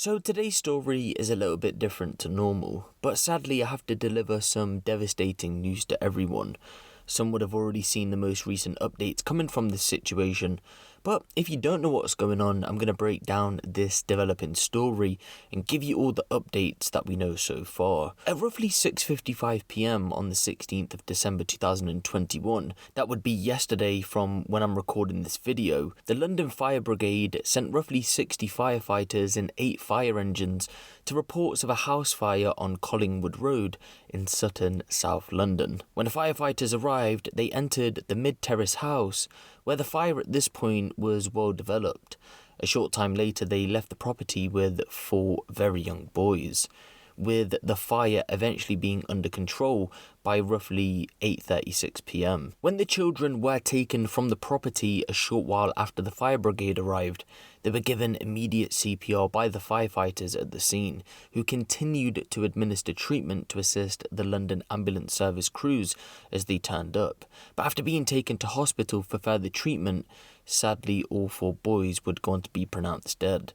So today's story is a little bit different to normal, but sadly I have to deliver some devastating news to everyone. Some would have already seen the most recent updates coming from this situation, but if you don't know what's going on, I'm going to break down this developing story and give you all the updates that we know so far. At roughly 6:55 PM on the 16th of December 2021, that would be yesterday from when I'm recording this video, the London Fire Brigade sent roughly 60 firefighters and 8 fire engines to reports of a house fire on Collingwood Road in Sutton, South London. When the firefighters arrived, they entered the mid-terrace house, where the fire at this point was well developed. A short time later, they left the property with 4 very young boys, with the fire eventually being under control by roughly 8:36 PM. When the children were taken from the property a short while after the fire brigade arrived, they were given immediate CPR by the firefighters at the scene, who continued to administer treatment to assist the London Ambulance Service crews as they turned up. But after being taken to hospital for further treatment, sadly all 4 boys would go on to be pronounced dead.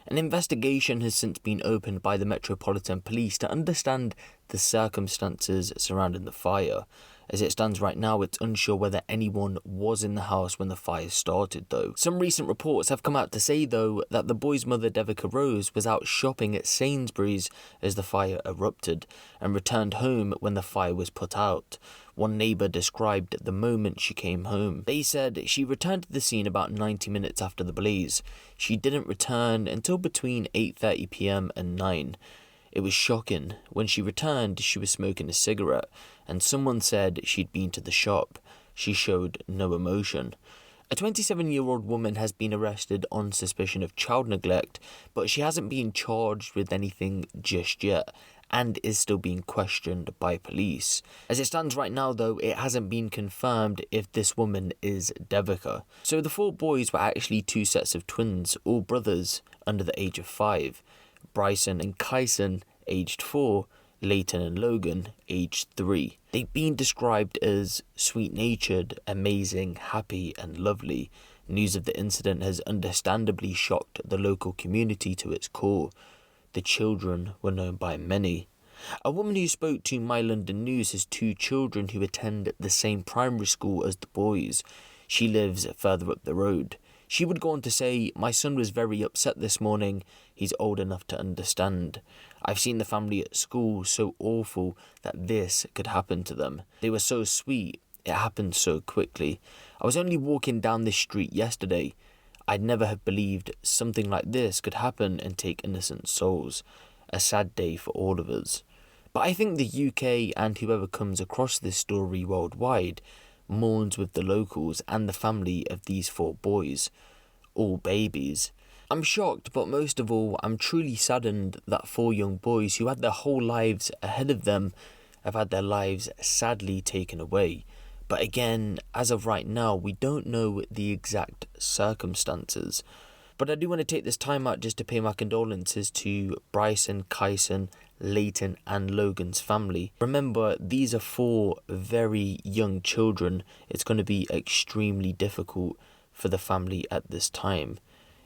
An investigation has since been opened by the Metropolitan Police to understand the circumstances surrounding the fire. As it stands right now, it's unsure whether anyone was in the house when the fire started though. Some recent reports have come out to say though that the boy's mother Devika Rose was out shopping at Sainsbury's as the fire erupted and returned home when the fire was put out. One neighbour described the moment she came home. They said she returned to the scene about 90 minutes after the blaze. She didn't return until between 8:30 PM and 9. It was shocking. When she returned, she was smoking a cigarette, and someone said she'd been to the shop. She showed no emotion. A 27-year-old woman has been arrested on suspicion of child neglect, but she hasn't been charged with anything just yet, and is still being questioned by police. As it stands right now though, it hasn't been confirmed if this woman is Devika. So the 4 boys were actually 2 sets of twins, all brothers under the age of 5. Bryson and Kyson, aged 4, Leighton and Logan, aged 3. They've been described as sweet-natured, amazing, happy and lovely. News of the incident has understandably shocked the local community to its core. The children were known by many. A woman who spoke to My London News has 2 children who attend the same primary school as the boys. She lives further up the road. She would go on to say, "My son was very upset this morning. He's old enough to understand. I've seen the family at school so awful that this could happen to them. They were so sweet. It happened so quickly. I was only walking down this street yesterday. I'd never have believed something like this could happen and take innocent souls. A sad day for all of us." But I think the UK and whoever comes across this story worldwide mourns with the locals and the family of these 4 boys, all babies. I'm shocked, but most of all, I'm truly saddened that 4 young boys who had their whole lives ahead of them have had their lives sadly taken away. But again, as of right now, we don't know the exact circumstances. But I do want to take this time out just to pay my condolences to Bryson, Kyson, Leighton and Logan's family. Remember, these are 4 very young children. It's going to be extremely difficult for the family at this time.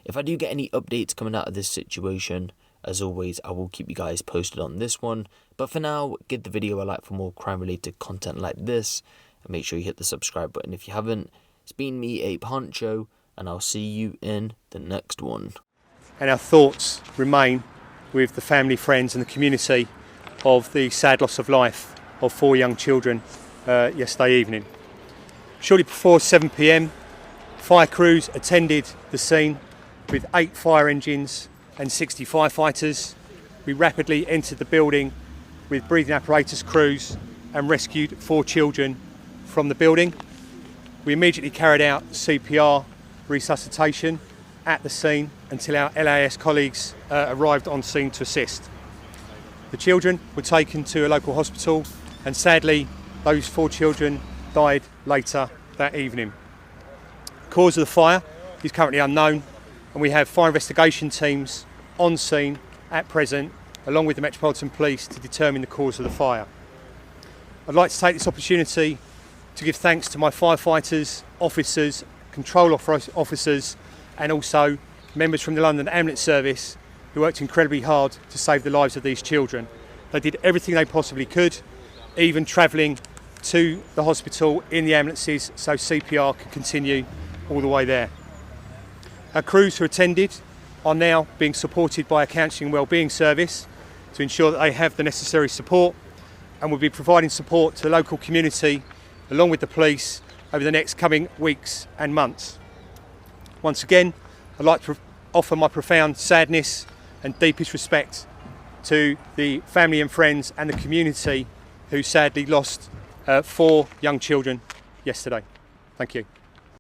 If I do get any updates coming out of this situation, as always, I will keep you guys posted on this one. But for now, give the video a like for more crime-related content like this, and make sure you hit the subscribe button if you haven't. It's been me, Ape Huncho, and I'll see you in the next one. And our thoughts remain with the family, friends and the community of the sad loss of life of 4 young children yesterday evening. Shortly before 7 PM, fire crews attended the scene with 8 fire engines and 60 firefighters. We rapidly entered the building with breathing apparatus crews and rescued 4 children from the building. We immediately carried out CPR resuscitation at the scene until our LAS colleagues arrived on scene to assist. The children were taken to a local hospital, and sadly those 4 children died later that evening. The cause of the fire is currently unknown, and we have fire investigation teams on scene at present, along with the Metropolitan Police, to determine the cause of the fire. I'd like to take this opportunity to give thanks to my firefighters, officers, control officers and also members from the London Ambulance Service who worked incredibly hard to save the lives of these children. They did everything they possibly could, even travelling to the hospital in the ambulances so CPR could continue all the way there. Our crews who attended are now being supported by a counselling and wellbeing service to ensure that they have the necessary support, and will be providing support to the local community along with the police over the next coming weeks and months. Once again, I'd like to offer my profound sadness and deepest respect to the family and friends and the community who sadly lost 4 young children yesterday. Thank you.